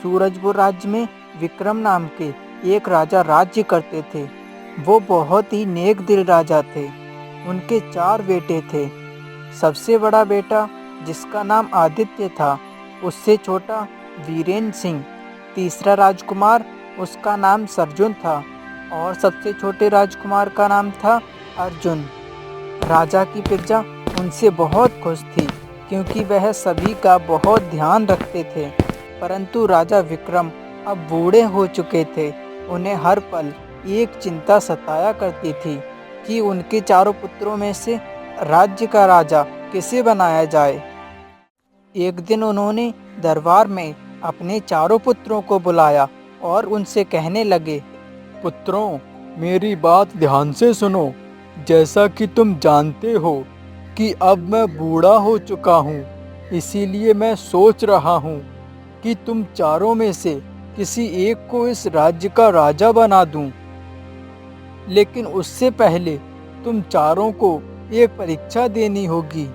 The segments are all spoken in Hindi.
सूरजपुर राज्य में विक्रम नाम के एक राजा राज्य करते थे। वो बहुत ही नेक दिल राजा थे। उनके 4 बेटे थे। सबसे बड़ा बेटा, जिसका नाम आदित्य था, उससे छोटा वीरेंद्र सिंह। तीसरा राजकुमार, उसका नाम सरजुन था और सबसे छोटे राजकुमार का नाम था अर्जुन। राजा की प्रजा उनसे बहुत खुश थी क्योंकि वह सभी का बहुत ध्यान रखते थे। परंतु राजा विक्रम अब बूढ़े हो चुके थे। उन्हें हर पल एक चिंता सताया करती थी कि उनके 4 पुत्रों में से राज्य का राजा किसे बनाया जाए। एक दिन उन्होंने दरबार में अपने 4 पुत्रों को बुलाया और उनसे कहने लगे, पुत्रों, मेरी बात ध्यान से सुनो। जैसा कि तुम जानते हो कि अब मैं बूढ़ा हो चुका हूँ, इसीलिए मैं सोच रहा हूँ कि तुम चारों में से किसी एक को इस राज्य का राजा बना दूं। लेकिन उससे पहले तुम चारों को एक परीक्षा देनी होगी।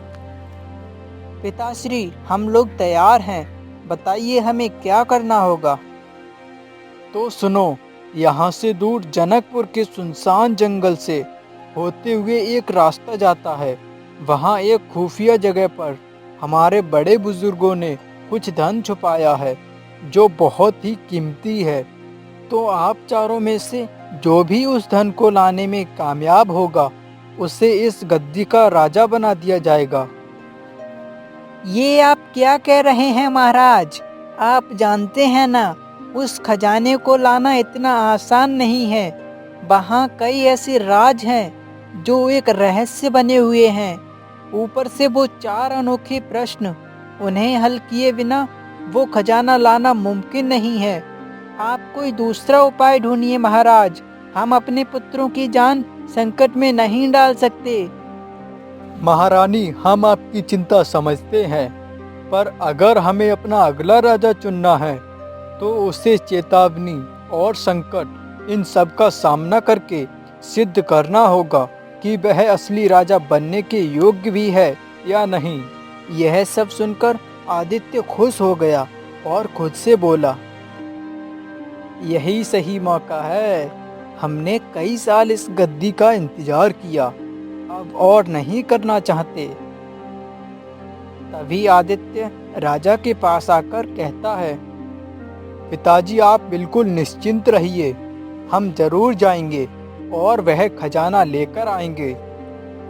पिताश्री, हम लोग तैयार हैं। बताइए हमें क्या करना होगा। तो सुनो, यहाँ से दूर जनकपुर के सुनसान जंगल से होते हुए एक रास्ता जाता है। वहाँ एक खुफिया जगह पर हमारे बड़े बुजुर्गों ने कुछ धन छुपाया है जो बहुत ही कीमती है। तो आप चारों में से जो भी उस धन को लाने में कामयाब होगा, उसे इस गद्दी का राजा बना दिया जाएगा। ये आप क्या कह रहे हैं महाराज? आप जानते हैं ना, उस खजाने को लाना इतना आसान नहीं है। वहाँ कई ऐसे राज हैं जो एक रहस्य बने हुए हैं। ऊपर से वो 4 अनोखे प्रश्न, उन्हें हल किए बिना वो खजाना लाना मुमकिन नहीं है। आप कोई दूसरा उपाय ढूंढिए महाराज। हम अपने पुत्रों की जान संकट में नहीं डाल सकते। महारानी, हम आपकी चिंता समझते हैं, पर अगर हमें अपना अगला राजा चुनना है तो उसे चेतावनी और संकट, इन सब का सामना करके सिद्ध करना होगा कि वह असली राजा बनने के योग्य भी है या नहीं। यह सब सुनकर आदित्य खुश हो गया और खुद से बोला, यही सही मौका है। हमने कई साल इस गद्दी का इंतजार किया, अब और नहीं करना चाहते। तभी आदित्य राजा के पास आकर कहता है, पिताजी, आप बिल्कुल निश्चिंत रहिए। हम जरूर जाएंगे और वह खजाना लेकर आएंगे।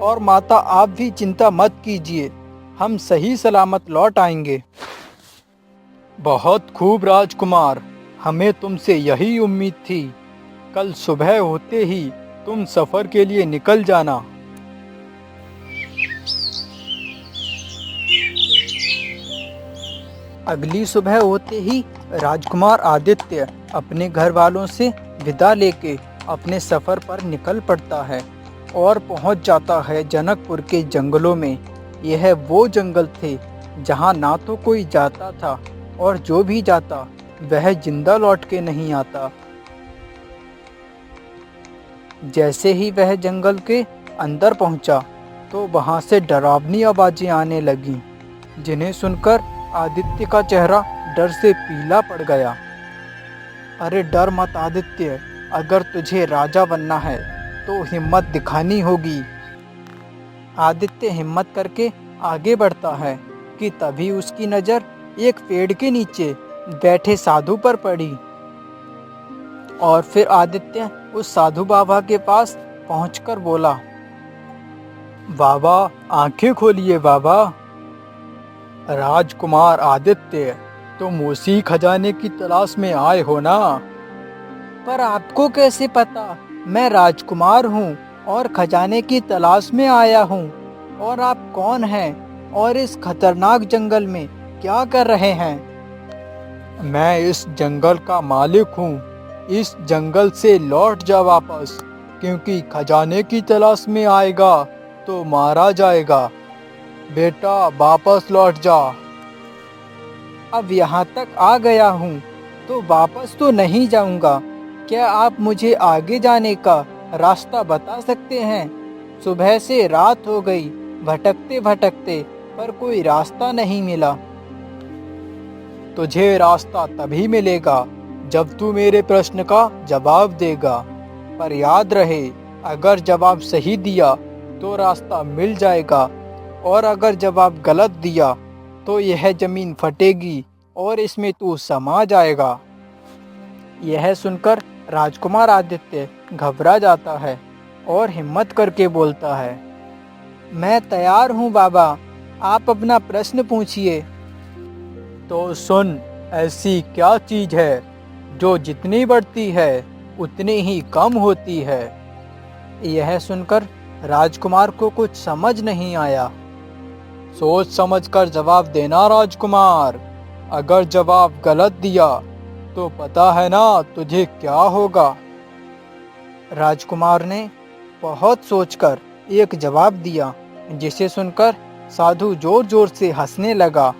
और माता, आप भी चिंता मत कीजिए, हम सही सलामत लौट आएंगे। बहुत खूब राजकुमार, हमें तुमसे यही उम्मीद थी। कल सुबह होते ही तुम सफर के लिए निकल जाना। अगली सुबह होते ही राजकुमार आदित्य अपने घर वालों से विदा लेके अपने सफर पर निकल पड़ता है और पहुंच जाता है जनकपुर के जंगलों में। यह वो जंगल थे जहां ना तो कोई जाता था और जो भी जाता वह जिंदा लौट के नहीं आता। जैसे ही वह जंगल के अंदर पहुंचा तो वहां से डरावनी आवाजें आने लगीं, जिन्हें सुनकर आदित्य का चेहरा डर से पीला पड़ गया। अरे डर मत आदित्य, अगर तुझे राजा बनना है तो हिम्मत दिखानी होगी। आदित्य हिम्मत करके आगे बढ़ता है कि तभी उसकी नज़र एक पेड़ के नीचे बैठे साधु पर पड़ी। और फिर आदित्य उस साधु बाबा के पास पहुंचकर बोला, बाबा, आंखें खोलिए बाबा। राजकुमार आदित्य, तुम उसी खजाने की तलाश में आए हो ना? पर आपको कैसे पता मैं राजकुमार हूँ और खजाने की तलाश में आया हूँ? और आप कौन हैं और इस खतरनाक जंगल में क्या कर रहे हैं? मैं इस जंगल का मालिक हूँ। इस जंगल से लौट जा वापस, क्योंकि खजाने की तलाश में आएगा तो मारा जाएगा। बेटा, वापस लौट जा। अब यहाँ तक आ गया हूँ तो वापस तो नहीं जाऊँगा। क्या आप मुझे आगे जाने का रास्ता बता सकते हैं? सुबह से रात हो गई, भटकते भटकते, पर कोई रास्ता नहीं मिला। तुझे रास्ता तभी मिलेगा जब तू मेरे प्रश्न का जवाब देगा। पर याद रहे, अगर जवाब सही दिया तो रास्ता मिल जाएगा, और अगर जवाब गलत दिया तो यह जमीन फटेगी और इसमें तू समा जाएगा। यह सुनकर राजकुमार आदित्य घबरा जाता है और हिम्मत करके बोलता है, मैं तैयार हूँ बाबा, आप अपना प्रश्न पूछिए। तो सुन, ऐसी क्या चीज है जो जितनी बढ़ती है उतनी ही कम होती है? यह सुनकर राजकुमार को कुछ समझ नहीं आया। सोच समझकर जवाब देना राजकुमार, अगर जवाब गलत दिया तो पता है ना तुझे क्या होगा। राजकुमार ने बहुत सोचकर एक जवाब दिया, जिसे सुनकर साधु जोर जोर से हंसने लगा।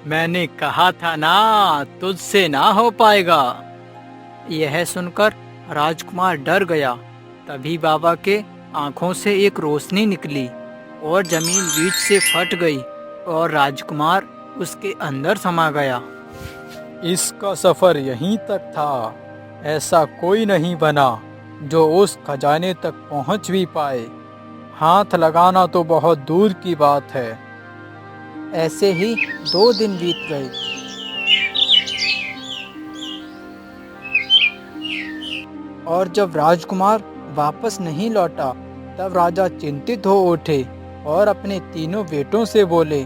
मैंने कहा था ना, तुझसे ना हो पाएगा। यह सुनकर राजकुमार डर गया। तभी बाबा के आंखों से एक रोशनी निकली और जमीन बीच से फट गई और राजकुमार उसके अंदर समा गया। इसका सफर यहीं तक था। ऐसा कोई नहीं बना जो उस खजाने तक पहुंच भी पाए। हाथ लगाना तो बहुत दूर की बात है। ऐसे ही 2 दिन बीत गए। और जब राजकुमार वापस नहीं लौटा, तब राजा चिंतित हो उठे और अपने तीनों बेटों से बोले,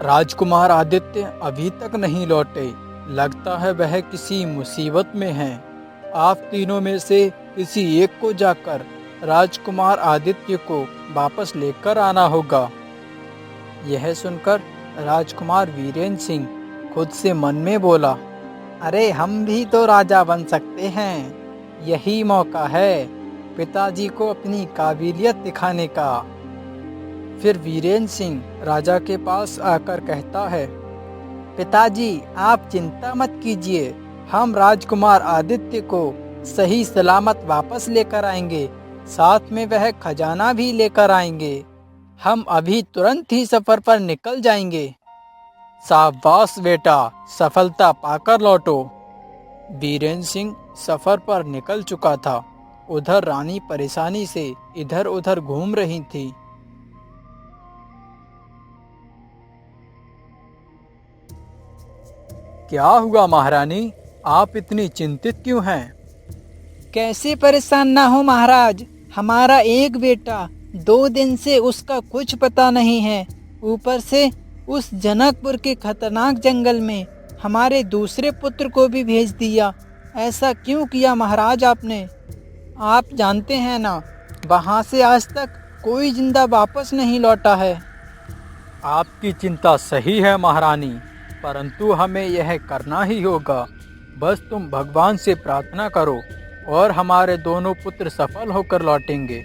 राजकुमार आदित्य अभी तक नहीं लौटे। लगता है वह किसी मुसीबत में है। आप तीनों में से किसी एक को जाकर राजकुमार आदित्य को वापस लेकर आना होगा। यह सुनकर राजकुमार वीरेंद्र सिंह खुद से मन में बोला, अरे हम भी तो राजा बन सकते हैं। यही मौका है पिताजी को अपनी काबिलियत दिखाने का। फिर वीरेंद्र सिंह राजा के पास आकर कहता है, पिताजी आप चिंता मत कीजिए, हम राजकुमार आदित्य को सही सलामत वापस लेकर आएंगे। साथ में वह खजाना भी लेकर आएंगे। हम अभी तुरंत ही सफर पर निकल जाएंगे। शाबाश बेटा, सफलता पाकर लौटो। वीरेंद्र सिंह सफर पर निकल चुका था। उधर रानी परेशानी से इधर उधर घूम रही थी। क्या हुआ महारानी, आप इतनी चिंतित क्यों हैं? कैसे परेशान ना हो महाराज, हमारा एक बेटा 2 दिन से उसका कुछ पता नहीं है। ऊपर से उस जनकपुर के खतरनाक जंगल में हमारे दूसरे पुत्र को भी भेज दिया। ऐसा क्यों किया महाराज आपने? आप जानते हैं ना, वहाँ से आज तक कोई जिंदा वापस नहीं लौटा है। आपकी चिंता सही है महारानी, परंतु हमें यह करना ही होगा। बस तुम भगवान से प्रार्थना करो और हमारे दोनों पुत्र सफल होकर लौटेंगे।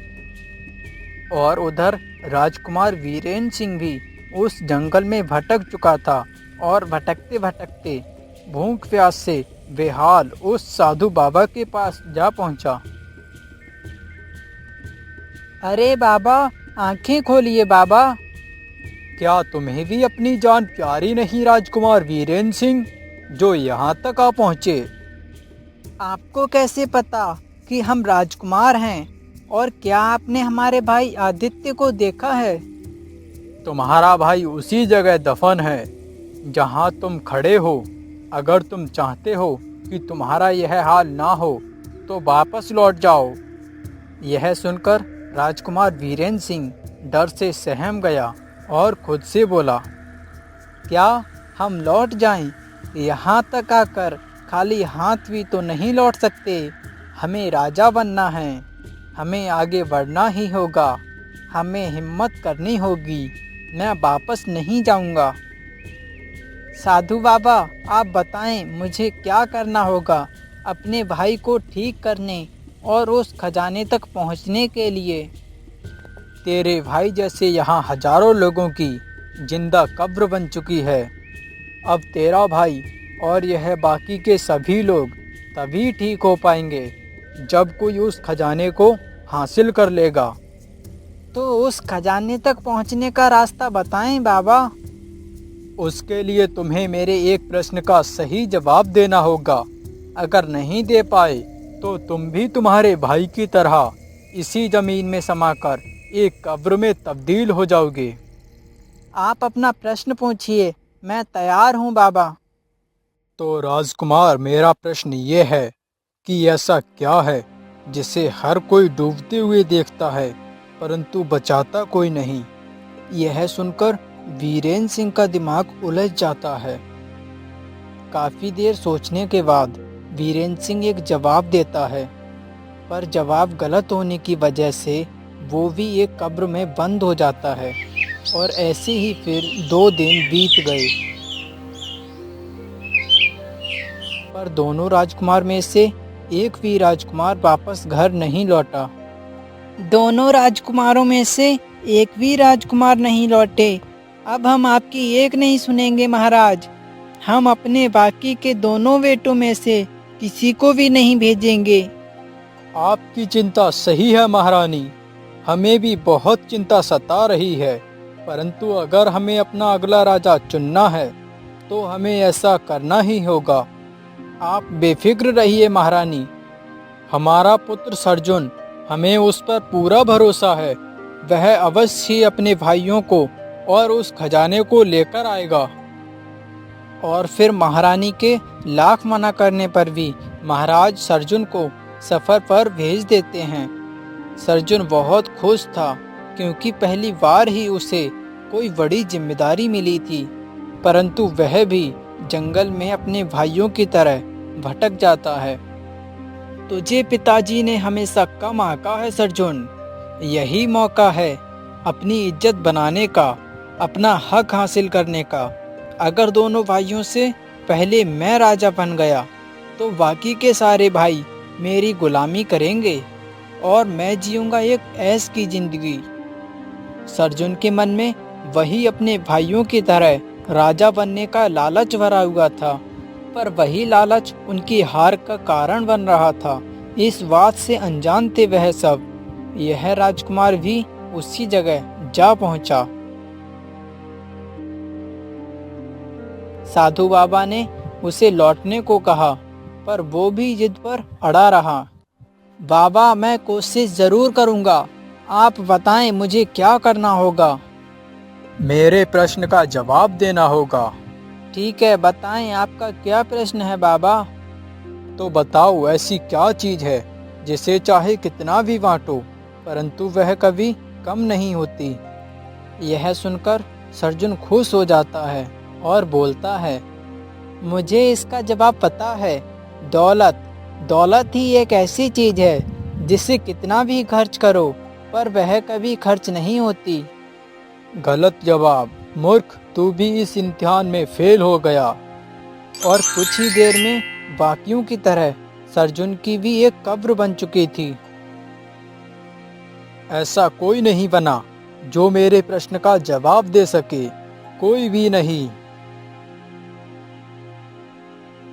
और उधर राजकुमार वीरेंद्र सिंह भी उस जंगल में भटक चुका था और भटकते भटकते भूख प्यास से बेहाल उस साधु बाबा के पास जा पहुंचा। अरे बाबा, आंखें खोलिए बाबा। क्या तुम्हें भी अपनी जान प्यारी नहीं राजकुमार वीरेंद्र सिंह, जो यहाँ तक आ पहुँचे? आपको कैसे पता कि हम राजकुमार हैं? और क्या आपने हमारे भाई आदित्य को देखा है? तुम्हारा भाई उसी जगह दफन है जहाँ तुम खड़े हो। अगर तुम चाहते हो कि तुम्हारा यह हाल ना हो तो वापस लौट जाओ। यह सुनकर राजकुमार वीरेंद्र सिंह डर से सहम गया और खुद से बोला, क्या हम लौट जाएं? यहाँ तक आकर खाली हाथ भी तो नहीं लौट सकते। हमें राजा बनना है, हमें आगे बढ़ना ही होगा, हमें हिम्मत करनी होगी। मैं वापस नहीं जाऊंगा। साधु बाबा, आप बताएं मुझे क्या करना होगा अपने भाई को ठीक करने और उस खजाने तक पहुंचने के लिए। तेरे भाई जैसे यहाँ हजारों लोगों की जिंदा कब्र बन चुकी है। अब तेरा भाई और यह बाकी के सभी लोग तभी ठीक हो पाएंगे जब कोई उस खजाने को हासिल कर लेगा। तो उस खजाने तक पहुंचने का रास्ता बताएं बाबा। उसके लिए तुम्हें मेरे एक प्रश्न का सही जवाब देना होगा। अगर नहीं दे पाए तो तुम भी तुम्हारे भाई की तरह इसी जमीन में समाकर एक कब्र में तब्दील हो जाओगे। आप अपना प्रश्न पूछिए, मैं तैयार हूँ बाबा। तो राजकुमार, मेरा प्रश्न ये है कि ऐसा क्या है जिसे हर कोई डूबते हुए देखता है परंतु बचाता कोई नहीं। यह सुनकर वीरेंद्र सिंह का दिमाग उलझ जाता है। काफी देर सोचने के बाद वीरेंद्र सिंह एक जवाब देता है, पर जवाब गलत होने की वजह से वो भी एक कब्र में बंद हो जाता है। और ऐसे ही फिर 2 दिन बीत गए, पर दोनों राजकुमार में से एक भी राजकुमार वापस घर नहीं लौटा। दोनों राजकुमारों में से एक भी राजकुमार नहीं लौटे। अब हम आपकी एक नहीं सुनेंगे महाराज। हम अपने बाकी के दोनों बेटों में से किसी को भी नहीं भेजेंगे। आपकी चिंता सही है महारानी, हमें भी बहुत चिंता सता रही है, परंतु अगर हमें अपना अगला राजा चुनना है तो हमें ऐसा करना ही होगा। आप बेफिक्र रहिए महारानी, हमारा पुत्र सर्जुन, हमें उस पर पूरा भरोसा है। वह अवश्य ही अपने भाइयों को और उस खजाने को लेकर आएगा। और फिर महारानी के लाख मना करने पर भी महाराज सर्जुन को सफर पर भेज देते हैं। सर्जुन बहुत खुश था, क्योंकि पहली बार ही उसे कोई बड़ी जिम्मेदारी मिली थी, परंतु वह भी जंगल में अपने भाइयों की तरह भटक जाता है। तुझे पिताजी ने हमेशा कम आंका है सर्जुन। यही मौका है अपनी इज्जत बनाने का, अपना हक हासिल करने का। अगर दोनों भाइयों से पहले मैं राजा बन गया तो बाकी के सारे भाई मेरी गुलामी करेंगे और मैं जीऊंगा एक ऐश की जिंदगी। सर्जुन के मन में वही अपने भाइयों की तरह राजा बनने का लालच भरा हुआ था, पर वही लालच उनकी हार का कारण बन रहा था। इस बात से अनजान थे वह सब। यह राजकुमार भी उसी जगह जा पहुंचा। साधु बाबा ने उसे लौटने को कहा, पर वो भी जिद पर अड़ा रहा। बाबा, मैं कोशिश जरूर करूंगा, आप बताएं मुझे क्या करना होगा। मेरे प्रश्न का जवाब देना होगा। ठीक है, बताएं आपका क्या प्रश्न है बाबा। तो बताओ, ऐसी क्या चीज है जिसे चाहे कितना भी बांटो परंतु वह कभी कम नहीं होती। यह सुनकर सर्जुन खुश हो जाता है और बोलता है, मुझे इसका जवाब पता है। दौलत। दौलत ही एक ऐसी चीज है जिसे कितना भी खर्च करो पर वह कभी खर्च नहीं होती। गलत जवाब मूर्ख, तू भी इस इम्तिहान में फेल हो गया। और कुछ ही देर में बाकियों की तरह सर्जुन की भी एक कब्र बन चुकी थी। ऐसा कोई नहीं बना जो मेरे प्रश्न का जवाब दे सके, कोई भी नहीं।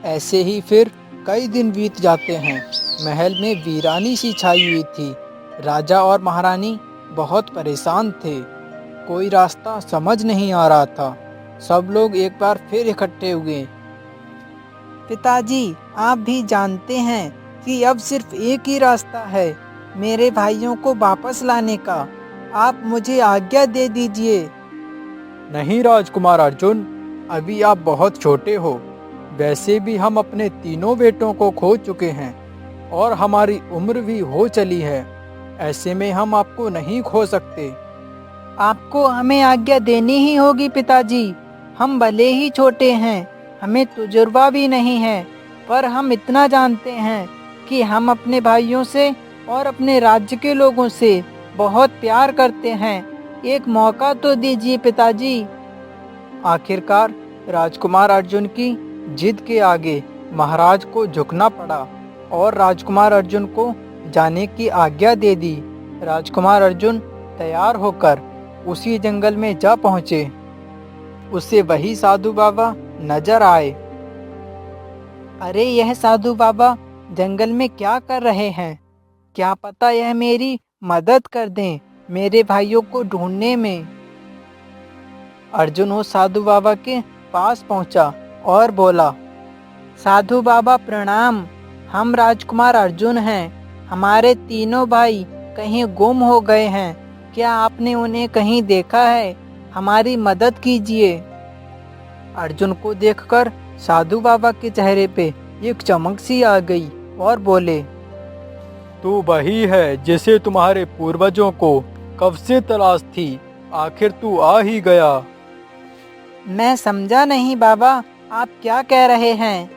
ऐसे ही फिर कई दिन बीत जाते हैं। महल में वीरानी सी छाई हुई थी। राजा और महारानी बहुत परेशान थे। कोई रास्ता समझ नहीं आ रहा था। सब लोग एक बार फिर इकट्ठे हुए। पिताजी, आप भी जानते हैं कि अब सिर्फ एक ही रास्ता है मेरे भाइयों को वापस लाने का। आप मुझे आज्ञा दे दीजिए। नहीं राजकुमार अर्जुन, अभी आप बहुत छोटे हो। वैसे भी हम अपने तीनों बेटों को खो चुके हैं और हमारी उम्र भी हो चली है। ऐसे में हम आपको नहीं खो सकते। आपको हमें आज्ञा देनी ही होगी पिताजी। हम भले ही छोटे हैं, हमें तजुर्बा भी नहीं है, पर हम इतना जानते हैं कि हम अपने भाइयों से और अपने राज्य के लोगों से बहुत प्यार करते हैं। एक मौका तो दीजिए पिताजी। आखिरकार राजकुमार अर्जुन की जिद के आगे महाराज को झुकना पड़ा और राजकुमार अर्जुन को जाने की आज्ञा दे दी। राजकुमार अर्जुन तैयार होकर उसी जंगल में जा पहुँचे। उसे वही साधु बाबा नजर आए। अरे, यह साधु बाबा जंगल में क्या कर रहे हैं? क्या पता यह मेरी मदद कर दें मेरे भाइयों को ढूंढने में। अर्जुन उस साधु बाबा के पास पहुंचा और बोला, साधु बाबा प्रणाम, हम राजकुमार अर्जुन हैं। हमारे तीनों भाई कहीं गुम हो गए हैं, क्या आपने उन्हें कहीं देखा है? हमारी मदद कीजिए। अर्जुन को देखकर साधु बाबा के चेहरे पे एक चमक सी आ गई और बोले, तू वही है जिसे तुम्हारे पूर्वजों को कब से तलाश थी, आखिर तू आ ही गया। मैं समझा नहीं बाबा, आप क्या कह रहे हैं?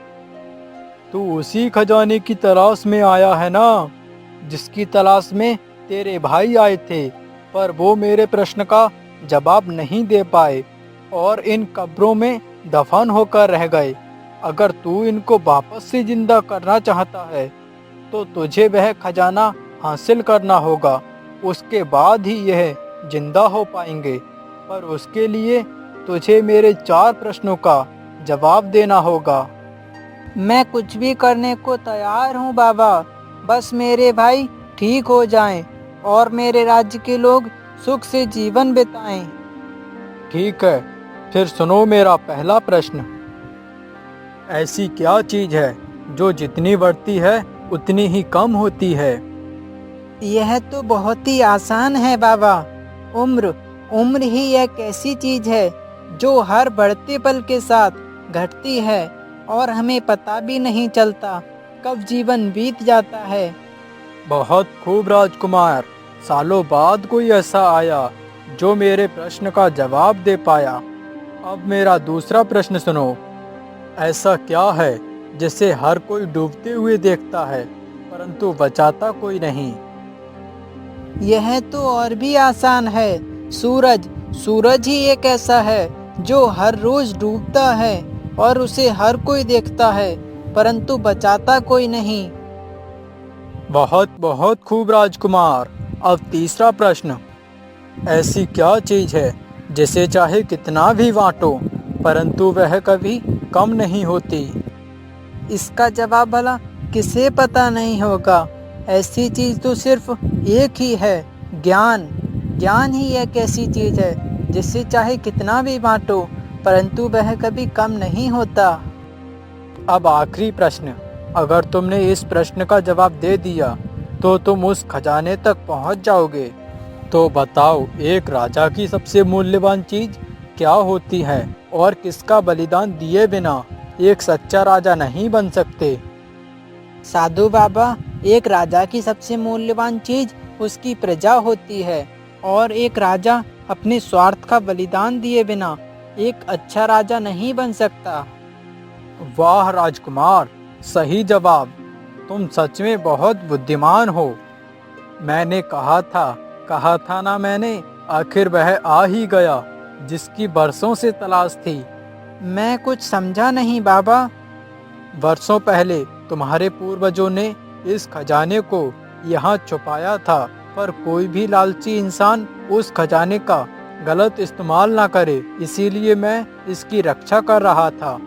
तू उसी खजाने की तलाश में आया है ना, जिसकी तलाश में तेरे भाई आए थे, पर वो मेरे प्रश्न का जवाब नहीं दे पाए और इन कब्रों में दफन होकर रह गए। अगर तू इनको वापस से जिंदा करना चाहता है तो तुझे वह खजाना हासिल करना होगा, उसके बाद ही यह जिंदा हो पाएंगे। पर उसके लिए तुझे मेरे 4 प्रश्नों का जवाब देना होगा। मैं कुछ भी करने को तैयार हूँ बाबा, बस मेरे भाई ठीक हो जाएं और मेरे राज्य के लोग सुख से जीवन बिताएं। ठीक है, फिर सुनो मेरा पहला प्रश्न। ऐसी क्या चीज है जो जितनी बढ़ती है उतनी ही कम होती है? यह तो बहुत ही आसान है बाबा। उम्र उम्र ही एक ऐसी चीज है जो हर बढ़ते पल के साथ घटती है और हमें पता भी नहीं चलता कब जीवन बीत जाता है। बहुत खूब राजकुमार, सालों बाद कोई ऐसा आया जो मेरे प्रश्न का जवाब दे पाया। अब मेरा दूसरा प्रश्न सुनो। ऐसा क्या है जिसे हर कोई डूबते हुए देखता है परंतु बचाता कोई नहीं? यह तो और भी आसान है, सूरज। सूरज ही एक ऐसा है जो हर रोज डूबता है और उसे हर कोई देखता है परंतु बचाता कोई नहीं। बहुत बहुत खूब राजकुमार। अब तीसरा प्रश्न। ऐसी क्या चीज है जिसे चाहे कितना भी बांटो परंतु वह कभी कम नहीं होती? इसका जवाब भला किसे पता नहीं होगा? ऐसी चीज तो सिर्फ एक ही है, ज्ञान। ज्ञान ही एक ऐसी चीज है जिससे चाहे कितना भी बांटो परंतु वह कभी कम नहीं होता। अब आखिरी प्रश्न। अगर तुमने इस प्रश्न का जवाब दे दिया तो तुम उस खजाने तक पहुंच जाओगे। तो बताओ, एक राजा की सबसे मूल्यवान चीज क्या होती है और किसका बलिदान दिए बिना एक सच्चा राजा नहीं बन सकते? साधु बाबा, एक राजा की सबसे मूल्यवान चीज उसकी प्रजा होती है और एक राजा अपने स्वार्थ का बलिदान दिए बिना एक अच्छा राजा नहीं बन सकता। वाह राजकुमार, सही जवाब। तुम सच में बहुत बुद्धिमान हो। मैंने कहा था ना मैंने, आखिर वह आ ही गया जिसकी बरसों से तलाश थी। मैं कुछ समझा नहीं बाबा। वर्षों पहले तुम्हारे पूर्वजों ने इस खजाने को यहाँ छुपाया था, पर कोई भी लालची इंसान उस खजाने का गलत इस्तेमाल ना करे, इसीलिए मैं इसकी रक्षा कर रहा था।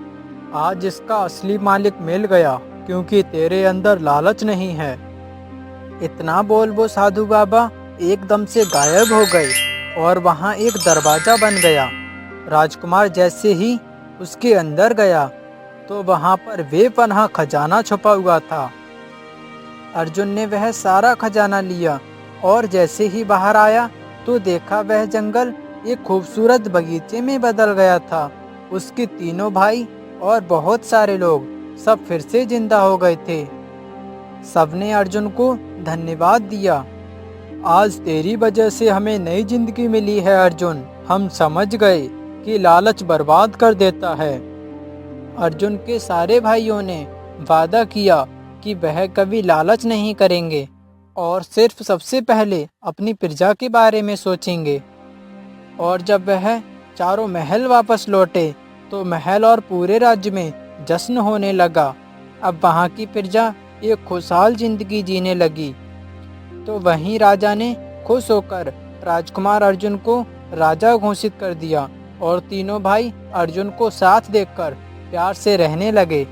आज इसका असली मालिक मिल गया क्योंकि तेरे अंदर लालच नहीं है। इतना बोल वो साधु बाबा एकदम से गायब हो गए और वहाँ एक दरवाजा बन गया। राजकुमार जैसे ही उसके अंदर गया तो वहाँ पर बेपनाह खजाना छुपा हुआ था। अर्जुन ने वह सारा खजाना लिया और जैसे ही बाहर आया तो देखा वह जंगल एक खूबसूरत बगीचे में बदल गया था। उसके तीनों भाई और बहुत सारे लोग सब फिर से जिंदा हो गए थे। सबने अर्जुन को धन्यवाद दिया। आज तेरी वजह से हमें नई जिंदगी मिली है अर्जुन। हम समझ गए कि लालच बर्बाद कर देता है। अर्जुन के सारे भाइयों ने वादा किया कि वह कभी लालच नहीं करेंगे और सिर्फ सबसे पहले अपनी प्रजा के बारे में सोचेंगे। और जब वह चारों महल वापस लौटे तो महल और पूरे राज्य में जश्न होने लगा। अब वहाँ की प्रजा एक खुशहाल जिंदगी जीने लगी। तो वहीं राजा ने खुश होकर राजकुमार अर्जुन को राजा घोषित कर दिया और तीनों भाई अर्जुन को साथ देखकर प्यार से रहने लगे।